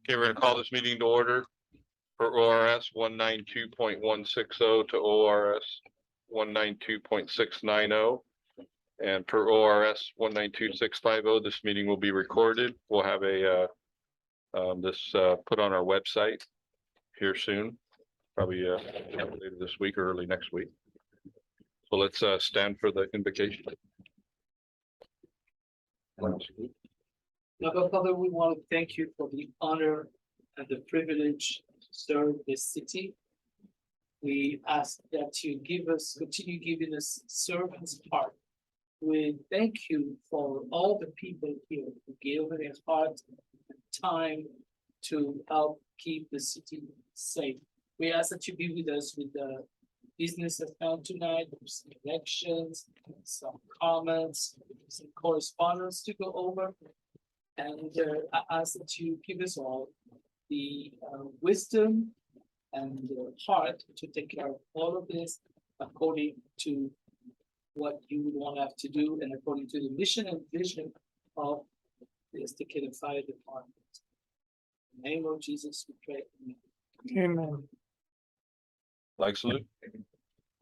Okay, we're gonna call this meeting to order for ORS 192.160 to ORS 192.690. And per ORS 192.650, this meeting will be recorded. We'll have a put on our website here soon, probably later this week or early next week. So let's stand for the invocation. Now, Father, we want to thank you for the honor and the privilege to serve this city. We ask that you continue giving us servants' heart. We thank you for all the people here who gave their heart and time to help keep the city safe. We ask that you be with us with the business account tonight. There's some elections, some comments, some correspondence to go over. And I ask that you give us all the wisdom and the heart to take care of all of this according to what you would want us to do and according to the mission and vision of the Esticated Fire Department. In the name of Jesus, we pray. Amen. Flag salute.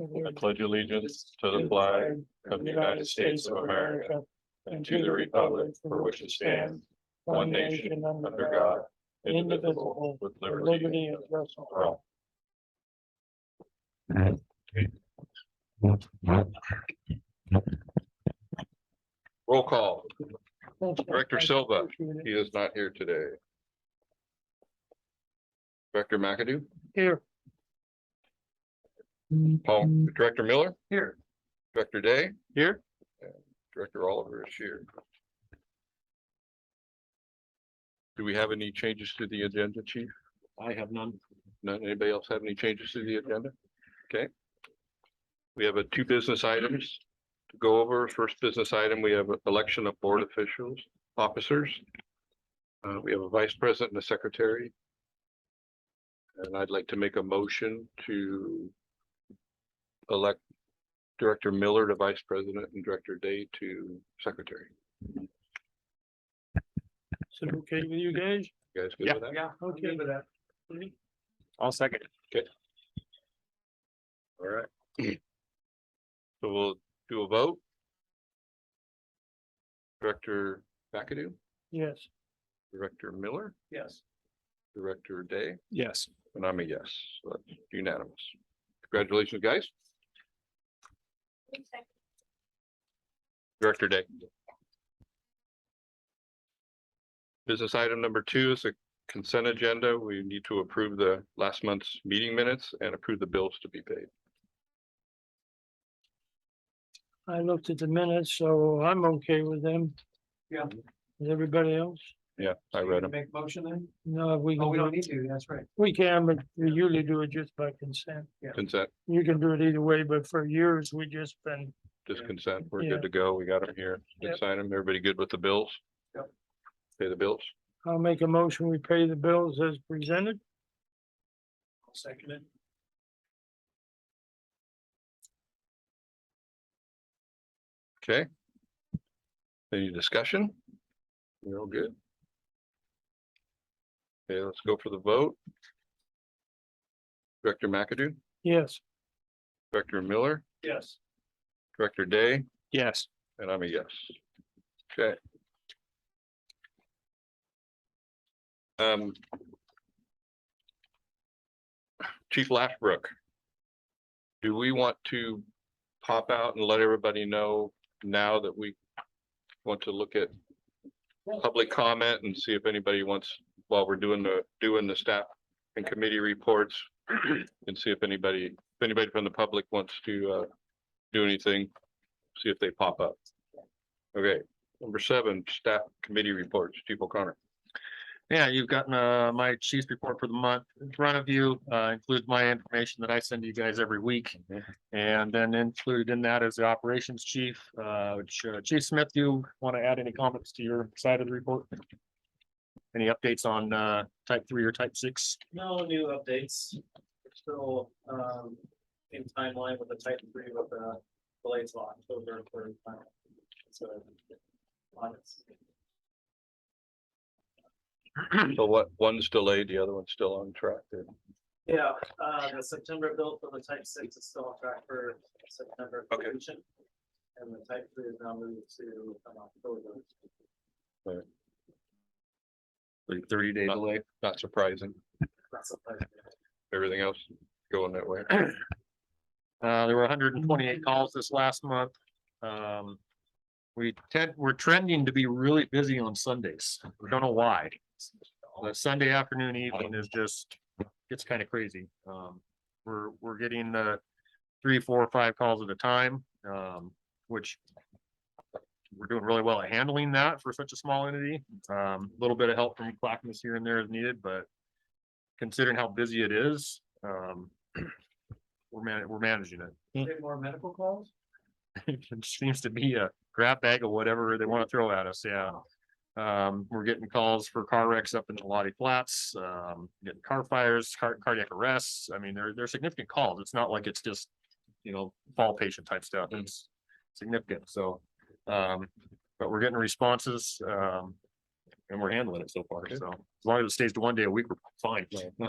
I pledge allegiance to the flag of the United States of America and to the republic for which it stands, one nation under God, indivisible, with liberty and justice for all. Roll call. Director Silva, he is not here today. Director McAdoo, Here. Director Miller, Here. Director Day, here, and Director Oliver is here. Do we have any changes to the agenda, Chief? I have none. None. Anybody else have any changes to the agenda? Okay. We have two business items to go over. First business item, we have election of board officers. We have a vice president and a secretary. And I'd like to make a motion to elect Director Miller to vice president and Director Day to secretary. Is it okay with you guys? You guys good with that? Yeah, okay with that. I'll second. All right. So we'll do a vote. Director McAdoo, Yes. Director Miller, Yes. Director Day, Yes. and I'm a yes. So that's unanimous. Congratulations, guys. Director Day. Business item number 2 is a consent agenda. We need to approve the last month's meeting minutes and approve the bills to be paid. I looked at the minutes, so I'm okay with them. Yeah. Is everybody else? Yeah, I read them. Make motion then? No, we Oh, can, we don't need to, that's right. we can, but we usually do it just by consent. Consent, You can do it either way, but for years, we just been, just consent. We're Yeah. good to go. We got them here. Good Yep. sign them. Everybody good with the bills? Yep. Pay the bills. I'll make a motion, we pay the bills as presented. I'll second it. Okay. Any discussion? We're all good. Okay, let's go for the vote. Director McAdoo, Yes. Director Miller, Yes. Director Day, Yes. and I'm a yes. Okay. Chief Lashbrook. Do we want to pop out and let everybody know now that we want to look at public comment and see if anybody wants, while we're doing the staff and committee reports, and see if anybody from the public wants to do anything, see if they pop up. Okay, number 7, staff committee reports, Chief O'Connor. Yeah, you've gotten my chief's report for the month in front of you, includes my information that I send to you guys every week. And then included in that is the operations chief, which Chief Smith, you want to add any comments to your side of the report? Any updates on type 3 or type 6? No new updates. We're still in timeline with the type 3 with the delays of October for so So what, one's delayed, the other one's still on track there. Yeah, the September build for the type 6 is still on track for September Okay. completion. And the type 3 is now moved to October. 30-day Not- delay. Not surprising. That's a type. Everything else going that way. There were 128 calls this last month. We're trending to be really busy on Sundays. We don't know why. The Sunday afternoon, evening is just, it's kind of crazy. We're getting 3, 4, 5 calls at a time, which we're doing really well at handling that for such a small entity. A little bit of help from Clackamas here and there is needed, but considering how busy it is, we're managing it. Any more medical calls? It seems to be a grab bag of whatever they want to throw at us, yeah. We're getting calls for car wrecks up in the Lottie Flats, getting car fires, cardiac arrests. I mean, they're significant calls. It's not like it's just, fall patient type stuff. It's significant, so. But we're getting responses, and we're handling it so far, so as long as it stays to 1 day a week, we're fine.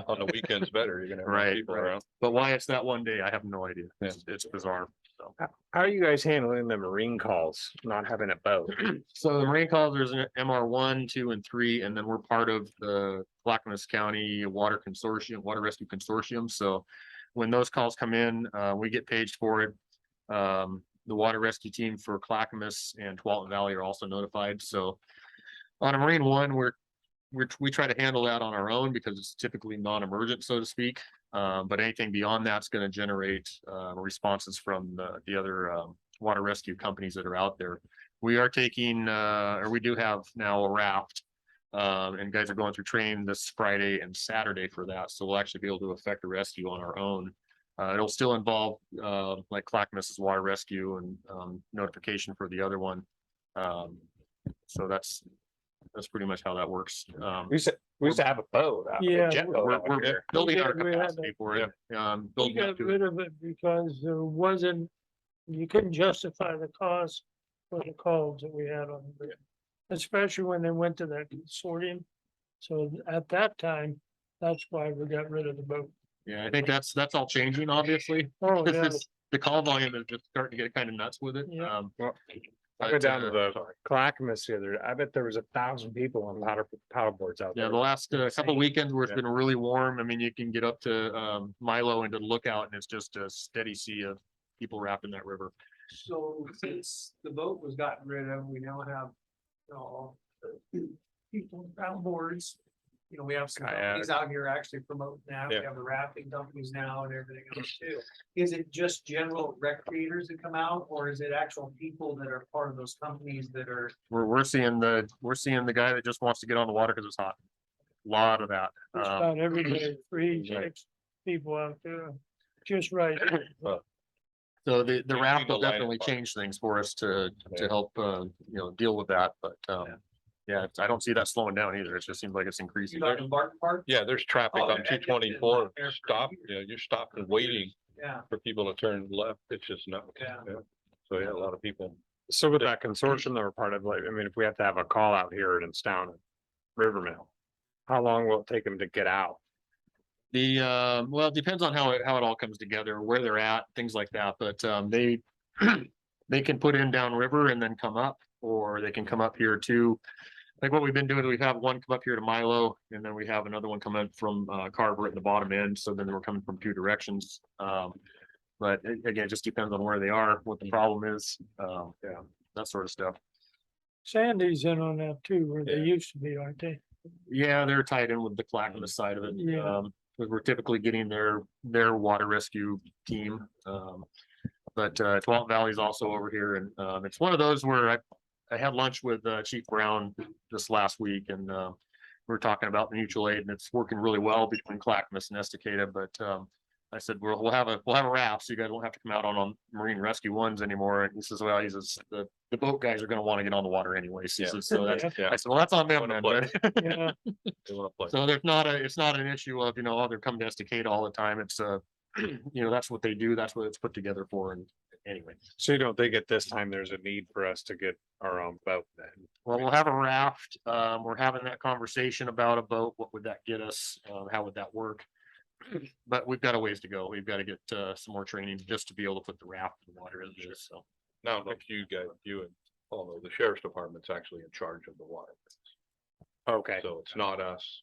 On the weekends better, you're gonna have more Right, people right. around. But why it's that 1 day, I have no idea. It's bizarre, so. How are you guys handling the marine calls, not having a boat? So the marine calls, there's an MR 1, 2, and 3, and then we're part of the Clackamas County Water Consortium, Water Rescue Consortium. So when those calls come in, we get paged for it. The water rescue team for Clackamas and Tualatin Valley are also notified. So on a marine one, we try to handle that on our own because it's typically non-emergent, so to speak. But anything beyond that's going to generate responses from the other water rescue companies that are out there. We are taking, or we do have now a raft, and guys are going through training this Friday and Saturday for that. So we'll actually be able to effect a rescue on our own. It'll still involve like Clackamas's water rescue and notification for the other one. So that's pretty much how that works. We used to have a boat. Yeah, jet boat out We're here. building our We had capacity for it. we Building up got to it. rid of it because there wasn't, you couldn't justify the cost for the calls that we had on the bid. Especially when they went to that consortium. So at that time, that's why we got rid of the boat. Yeah, I think that's all changing, obviously. Oh, This yeah, is, the call volume is just starting to get kind of nuts with it. Yeah. I go but, down to the sorry. Clackamas the other, I bet there was 1,000 people on paddle boards out Yeah, there. the last couple weekends where it's Yeah. been really warm, I mean, you can get up to Milo into the lookout and it's just a steady sea of people wrapped in that river. So since the boat was gotten rid of, we now have, people on boards. We have some companies out here actually promoting that. We Yeah. have the rafting companies now and everything else too. Is it just general recreators that come out, or is it actual people that are part of those companies that are? We're seeing the guy that just wants to get on the water because it's hot. Lot of that. just about every day, 3, 6 people out there, just right. So the We've raft seen the will line definitely apart. change things for us to Yeah. help, deal with that, but, yeah, I don't see that slowing down either. It just seems like it's You increasing. like Embark Park? Yeah, there's traffic Oh, on yeah, 224. yeah. Stop, you're stopped and waiting Yeah, for people to turn left. It's just not. Yeah. So yeah, a lot of people. So with that consortium that we're part of, like, I mean, if we have to have a call out here and it's down at Rivermill, how long will it take them to get out? Well, it depends on how it all comes together, where they're at, things like that, but, they can put in downriver and then come up, or they can come up here too. Like what we've been doing, we have one come up here to Milo, and then we have another one coming from Carver at the bottom end, so then we're coming from 2 directions. But again, it just depends on where they are, what the problem is, yeah, that sort of stuff. Sandy's in on that too, where they Yeah. used to be, aren't they? Yeah, they're tied in with the Clackamas side of it. Yeah. Because we're typically getting their water rescue team. But Tualatin Valley is also over here, and it's one of those where I had lunch with Chief Brown this last week, and we were talking about the mutual aid, and it's working really well between Clackamas and Estacada. But I said, we'll have a raft, so you guys won't have to come out on marine rescue ones anymore. And he says, well, he says the boat guys are going to want to get on the water anyways. He Yeah. says, so that's, Yeah. I said, well, that's on them Wanna then. play. But Yeah, They want to play. so it's not an issue of, oh, they're coming to Estacada all the time. It's you know, that's what they do. That's what it's put together for. And anyway, So you don't think at this time there's a need for us to get our own boat then? well, we'll have a raft. We're having that conversation about a boat. What would that get us? How would that work? But we've got a ways to go. We've got to get some more training just to be able to put the raft in the water as it is. So. Now, like you guys, you and Paul, the sheriff's department's actually in charge of the water. Okay, So it's not us.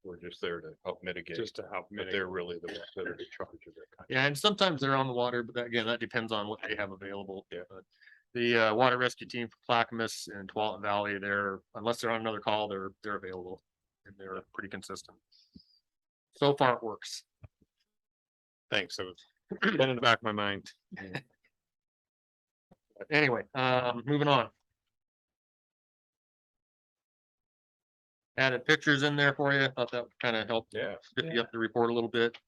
We're just there to help mitigate, just to help but mitigate. they're really the ones that are in charge of it. Yeah, and sometimes they're on the water, but again, that depends on what they have available. Yeah. But the water rescue team for Clackamas and Tualatin Valley, unless they're on another call, they're available and they're pretty consistent. So far it works. Thanks. It was been in the back of my mind. But anyway, moving on. Added pictures in there for you. Thought that would kind of help Yeah. spiffy up the report a little bit.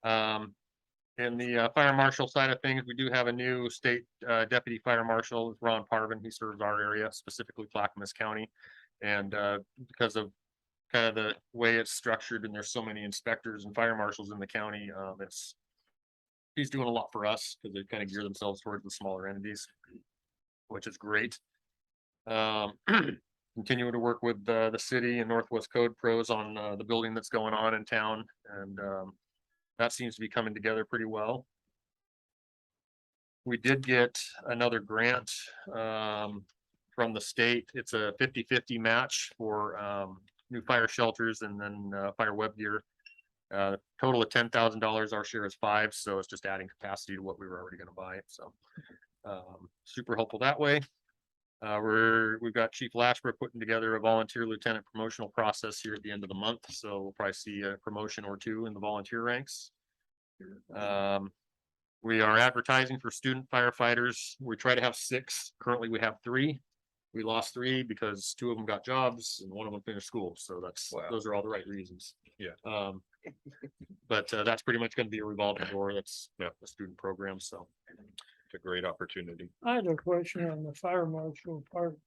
In the fire marshal side of things, we do have a new state deputy fire marshal, Ron Parvin. He serves our area, specifically Clackamas County. And because of kind of the way it's structured and there's so many inspectors and fire marshals in the county, he's doing a lot for us because they kind of gear themselves towards the smaller entities, which is great. Continuing to work with the city and Northwest Code Pros on the building that's going on in town, and that seems to be coming together pretty well. We did get another grant from the state. It's a 50-50 match for new fire shelters and then fire web gear. Total of $10,000. Our share is $5,000, so it's just adding capacity to what we were already going to buy. So super helpful that way. We've got Chief Lashbrook putting together a volunteer lieutenant promotional process here at the end of the month. So we'll probably see a promotion or two in the volunteer ranks. We are advertising for student firefighters. We try to have 6. Currently we have 3. We lost 3 because 2 of them got jobs and 1 of them finished school. So those are all the right reasons. Yeah. But that's pretty much going to be a revolving door. That's a student program. So It's a great opportunity. I had a question on the fire marshal part.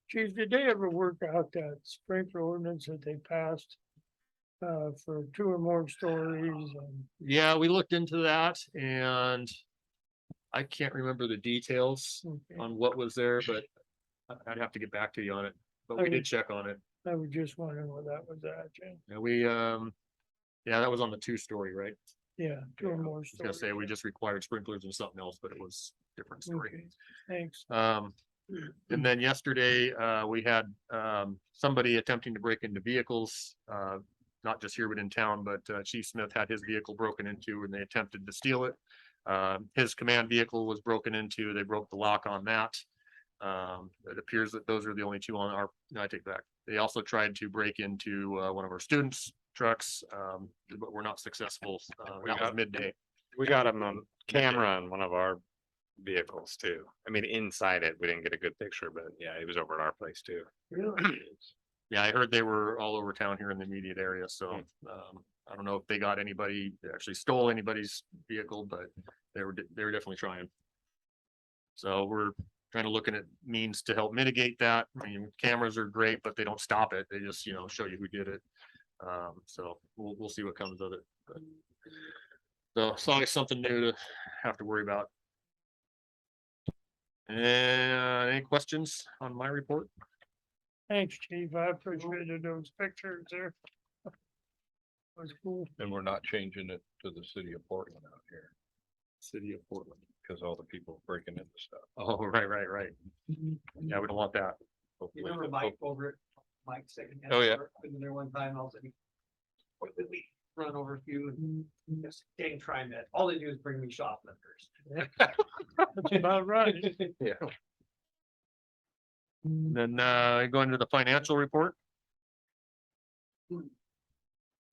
Chief, did they ever work out that sprinkler ordinance that they passed? For 2 or more stories and yeah, we looked into that and I can't remember the details okay. on what was there, but I'd have to get back to you on it. But we did check on it. I was just wondering what that was at, Jane. Yeah, yeah, that was on the 2-story, right? Yeah, 2 or more I was gonna stories. say we just required sprinklers and something else, but it was a different story. Okay, thanks. And then yesterday, we had somebody attempting to break into vehicles, not just here, but in town, but Chief Smith had his vehicle broken into and they attempted to steal it. His command vehicle was broken into. They broke the lock on that. It appears that those are the only 2 on our, no, I take back. They also tried to break into one of our students' trucks, but were not successful. That was midday. We got him on camera on one of our vehicles too. I mean, inside it, we didn't get a good picture, but yeah, he was over at our place too. Really? Yeah, I heard they were all over town here in the immediate area, so I don't know if they got anybody, they actually stole anybody's vehicle, but they were definitely trying. So we're trying to look at means to help mitigate that. I mean, cameras are great, but they don't stop it. They just, show you who did it. So we'll see what comes of it. But, so it's always something new to have to worry about. And any questions on my report? Thanks, Chief. I appreciated those pictures there. Was cool. And we're not changing it to the city of Portland out here City of Portland. because all the people breaking into stuff. Oh, right. Yeah, we don't want that. Hopefully- You remember Mike over at Mike's second? Oh, yeah. Been there one time, I was like, what did we run over a few and just dang trying that. All they do is bring me shoplifters. That's about right. Yeah. Then going to the financial report.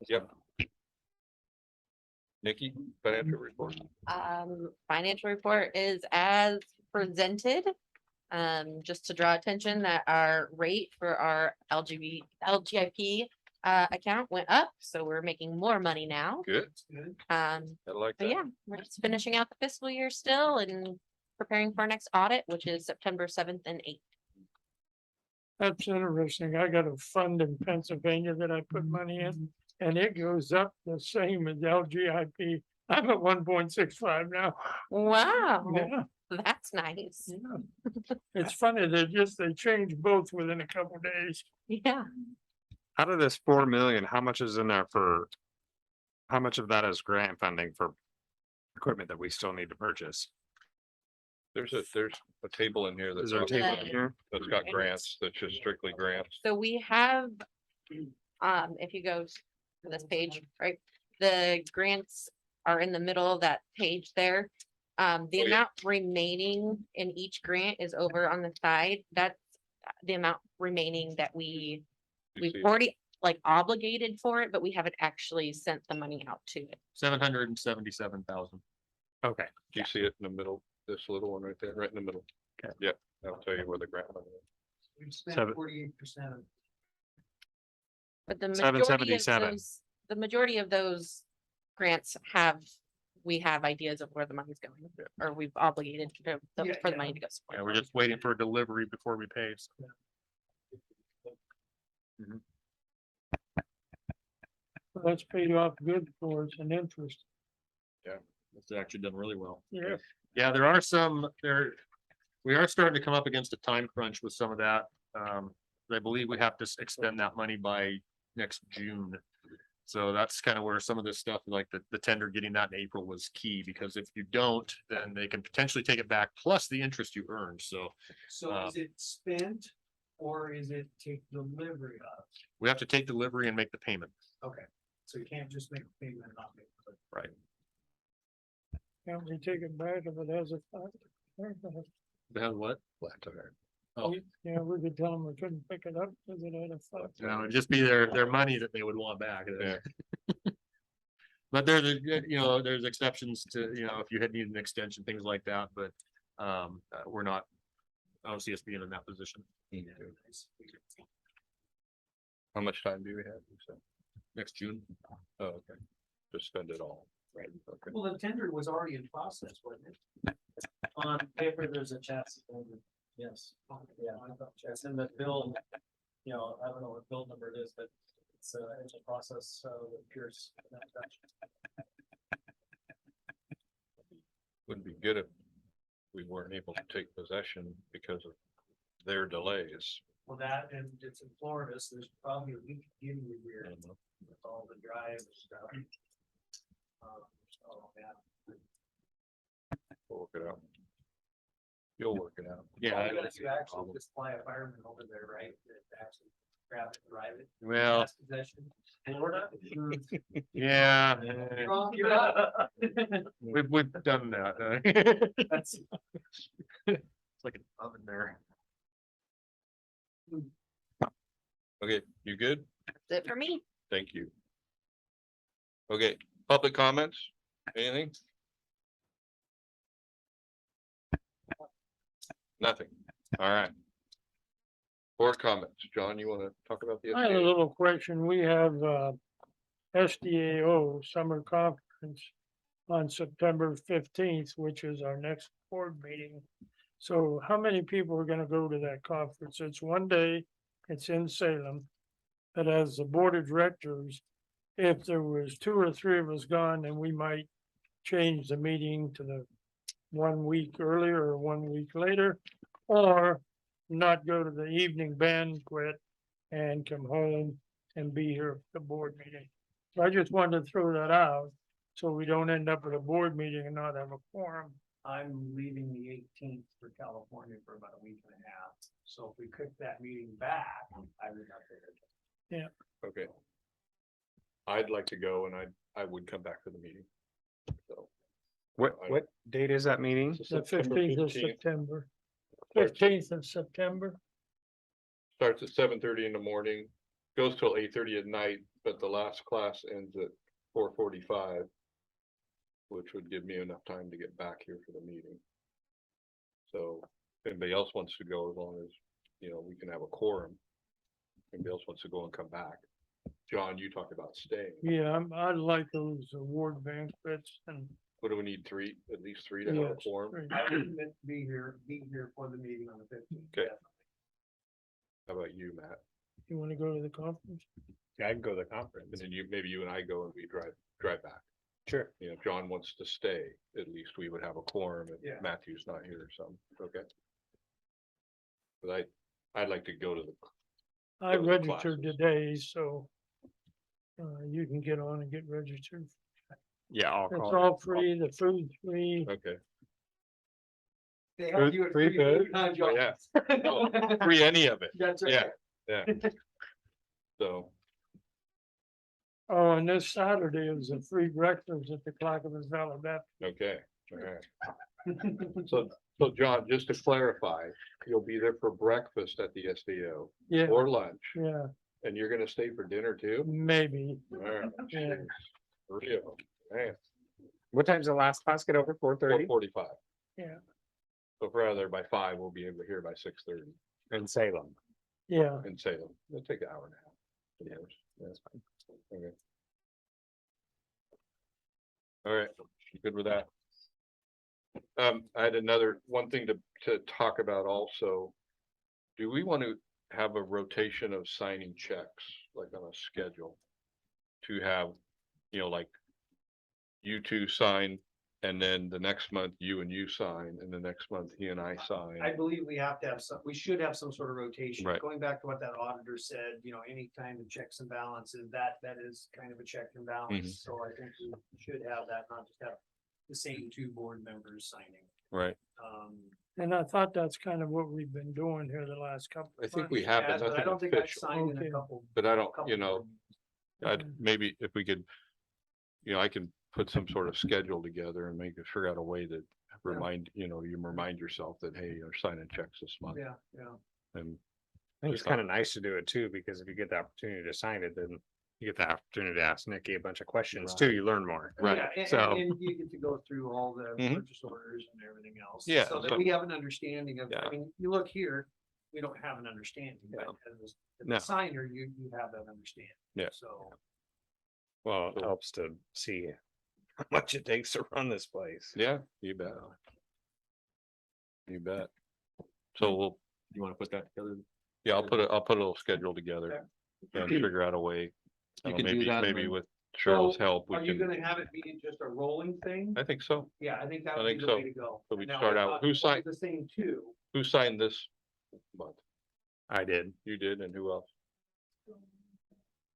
Yep. Nikki, financial report. Financial report is as presented. Just to draw attention that our rate for our LGIP account went up, so we're making more money now. Good. I like But that. yeah, we're just finishing out the fiscal year still and preparing for our next audit, which is September 7th and 8th. That's interesting. I got a fund in Pennsylvania that I put money in and it goes up the same as LGIP. I'm at 1.65 now. Wow, Yeah, that's nice. yeah. It's funny, they change both within a couple days. Yeah, Out of this 4 million, how much is in there for? How much of that is grant funding for equipment that we still need to purchase? There's a table in here Is that's there a got, table in here? that's got grants, that's just strictly grants. so we have, if you go to this page, right, the grants are in the middle of that page there. The Oh, yeah. amount remaining in each grant is over on the side. That's the amount remaining that You we've see it? already like obligated for it, but we haven't actually sent the money out to it. 777,000. Okay, Do you see it in the middle, this little one right there, right in the middle? Okay. Yep, that'll tell you where the grant money is. We've spent Seven- 48%. But the majority of 777. the majority of those grants we have ideas of where the money's going, or we've obligated Yeah, for the yeah. money to go. Yeah, somewhere. we're just waiting for delivery before we pay. So That's paid off good for us in interest. it's actually done really well. Yeah, Yeah, there are some there. We are starting to come up against a time crunch with some of that. I believe we have to expend that money by next June. So that's kind of where some of this stuff, like the tender, getting that in April was key, because if you don't, then they can potentially take it back, plus the interest you earned. So So is it spent or is it take delivery of? we have to take delivery and make the payment. Okay, so you can't just make a payment and not make it. Right. can't we take it back if it has a flat? That what? Flat tire. Oh. Yeah, we could tell them we couldn't pick it up because it had a flat. No, it'd just be their money that they would want back. Yeah. But there's, there's exceptions to, if you had needed an extension, things like that, but, we're not. I don't see us being in that position How much time do we have? You said? next June. Oh, okay. Just spend it all. Right. Okay. Well, the tender was already in process, wasn't it? On paper, there's a chassis. order. Yes, yeah, I thought chassis, and the bill, I don't know what bill number it is, but it's a process, with Pierce. Wouldn't be good if we weren't able to take possession because of their delays. Well, that and it's in Florida, so there's probably a week in the year with all the drives stuff. So, yeah. We'll work it out. You'll work it out. Yeah. I don't If see you a actually problem. just fly a fireman over there, right, that actually grab it, drive it. Well, Last possession, Florida. yeah, You're not. we've done that. That's, It's like an oven there. Okay, you good? That's it for me. Thank you. Okay, public comments? Anything? Nothing. All right. Board comments. John, you want to talk about the? I had a SBA? little question. We have SDAO Summer Conference on September 15th, which is our next board meeting. So how many people are gonna go to that conference? It's one day, it's in Salem. But as the board of directors, if there was 2 or 3 of us gone, then we might change the meeting to the 1 week earlier or 1 week later. Or not go to the evening banquet and come home and be here for the board meeting. So I just wanted to throw that out, so we don't end up at a board meeting and not have a quorum. I'm leaving the 18th for California for about a week and a half, so if we kick that meeting back, I would not there. Okay. I'd like to go and I would come back for the meeting. So. what date is that meeting? The 15th of 15th. September. 15th of September. Starts at 7:30 in the morning, goes till 8:30 at night, but the last class ends at 4:45. Which would give me enough time to get back here for the meeting. So if anybody else wants to go, as long as, we can have a quorum. If anybody else wants to go and come back. John, you talked about staying. Yeah, I like those award banquets and. What do we need? At least three to have a Yes, quorum? right. I would admit to be here for the meeting on the 15th. Okay. How about you, Matt? You wanna go to the conference? Yeah, I can go to the conference. And then maybe you and I go and we drive back. Sure. You know, if John wants to stay, at least we would have a quorum Yeah. if Matthew's not here or something, okay? But I'd like to go to the, I Go to the registered classes. today, so. You can get on and get registered. Yeah, I'll It's call. all free, the food's free. okay, They help you at free food? Huh, oh, yeah, oh, free any of it, That's yeah, yeah. So, Oh, and this Saturday is a free breakfast at the Clackamas Valley Baptist. okay, all right. So John, just to clarify, you'll be there for breakfast at the SVO Yeah, or lunch, yeah, and you're gonna stay for dinner too? maybe. All right, Yeah. jeez. Real, man, What time's the last class get over? 4:30 4:45. Yeah. So if we're out of there by 5, we'll be able to hear by 6:30 in Salem. Yeah, in Salem. It'll take an hour and a half. 2 hours. That's fine. Okay. All right, good with that. I had one thing to talk about also. Do we want to have a rotation of signing checks, like on a schedule? To have, like you two sign, and then the next month you and you sign, and the next month he and I sign. I believe we have to have we should have some sort of rotation. Right. Going back to what that auditor said, any kind of checks and balances, that is kind of a check and balance. So I think we should have that, not just have the same 2 board members signing. Right, and I thought that's kind of what we've been doing here the last couple. I of think months. we have, Yes, but but I nothing don't think I've official, signed in Okay. a couple. but I don't, couple board meetings. maybe if we could. I can put some sort of schedule together and figure out a way to remind, you remind yourself that, hey, you're signing checks this month. Yeah. And I think it's kind of nice to do it too, because if you get the opportunity to sign it, then you get the opportunity to ask Nikki a bunch of questions too. You learn more. Right, Yeah, and- so- And you get to go through all the Mhm. purchase orders and everything else. Yeah, So that so- we have an understanding of, Yeah. you look here, we don't have an understanding, but as No. a signer, you have that understanding. Yeah. So, Well, it So- helps to see how much it takes to run this place. yeah, you bet. You bet. So You want to put that together? yeah, I'll put a little schedule together and figure out a way. You can do that, Maybe and with Cheryl's So, help, we are you can, gonna have it be just a rolling thing? I think so. Yeah, I think that I would be think the so. way to go. So we Now, start I out- thought who we'll do signed- the same too. Who signed this month? I did. You did, and who else?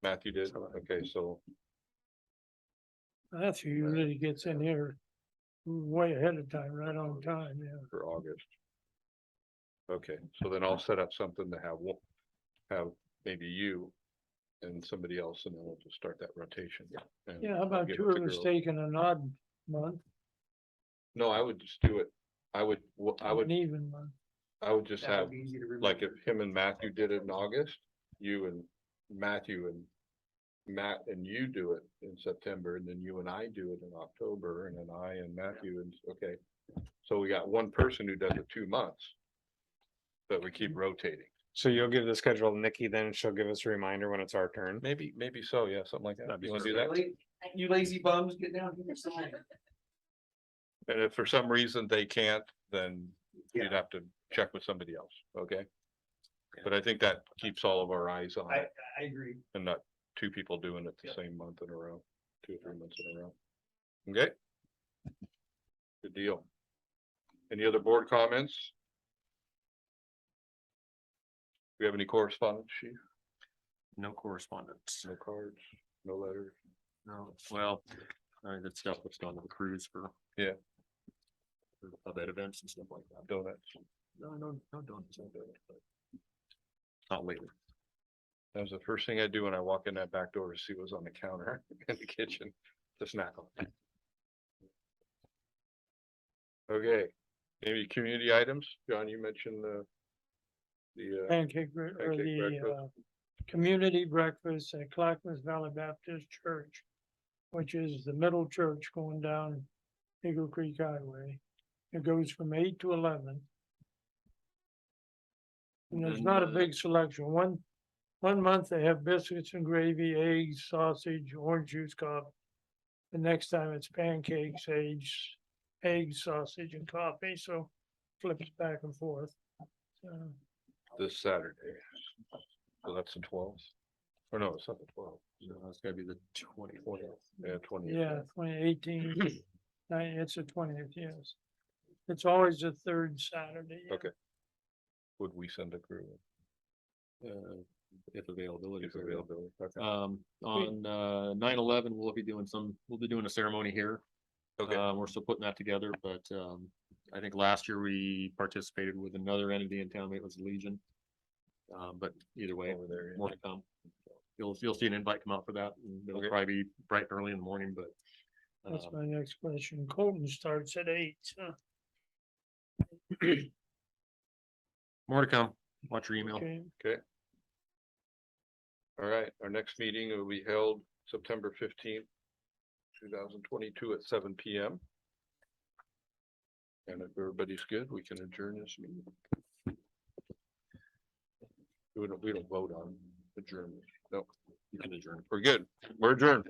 Matthew did, okay, so, Matthew usually gets in here way ahead of time, right on time, yeah. for August. Okay, so then I'll set up something to have maybe you and somebody else, and then we'll just start that rotation. And Yeah, how I'll about get 2 with of the us girls. taking an odd month, No, I would just do it. I would an even month? just That have, would be easy to remember. like, if him and Matthew did it in August, you and Matthew and Matt and you do it in September, and then you and I do it in October, and then I and Matthew, and, okay. So we got one person who does it 2 months. But we keep rotating. So you'll give the schedule to Nikki, then she'll give us a reminder when it's our turn. Maybe so, yeah, something like that. That'd be You wanna do that? Really? You lazy bums, get down here and sign. And if for some reason they can't, then you'd Yeah. have to check with somebody else, okay? But I think that keeps all of our eyes on it I agree. and not 2 people doing it the Yeah. same month in a row, 2 or 3 months in a row. Okay? Good deal. Any other board comments? Do we have any correspondence, chief? No correspondence. No cards, no letters? No, well, that stuff was done on the cruise for. Yeah. For event events and stuff like that. Donuts? No, donuts, but not lately. That was the first thing I do when I walk in that back door to see what's on the counter in the kitchen to snack on. Okay, maybe community items? John, you mentioned the Pancake, or Pancake the, breakfast. community breakfast at Clackamas Valley Baptist Church, which is the middle church going down Eagle Creek Highway. It goes from 8 to 11. And there's not a big selection. One month they have biscuits and gravy, eggs, sausage, orange juice, coffee. The next time it's pancakes, eggs, sausage and coffee, so flips back and forth. So, this Saturday. So that's the 12th. Or no, it's not the 12th. No, it's gotta be the 24th. Yeah, 20. Yeah, 2018. It's the 20th, yes. It's always the third Saturday. Yeah. Okay. Would we send a crew? If availability. If availability. Okay. On 9/11, we'll be doing a ceremony here. Okay. We're still putting that together, but I think last year we participated with another entity in town, it was Legion. But either way, Over there, yeah. more to come. You'll see an invite come out for that, and it'll Okay. probably be bright and early in the morning, but. That's my next question. Colton starts at 8. More to come. Watch your email. Okay, All right, our next meeting will be held September 15th, 2022 at 7 PM. And if everybody's good, we can adjourn this meeting. We don't vote on adjournment. No, You can adjourn. we're good. We're adjourned.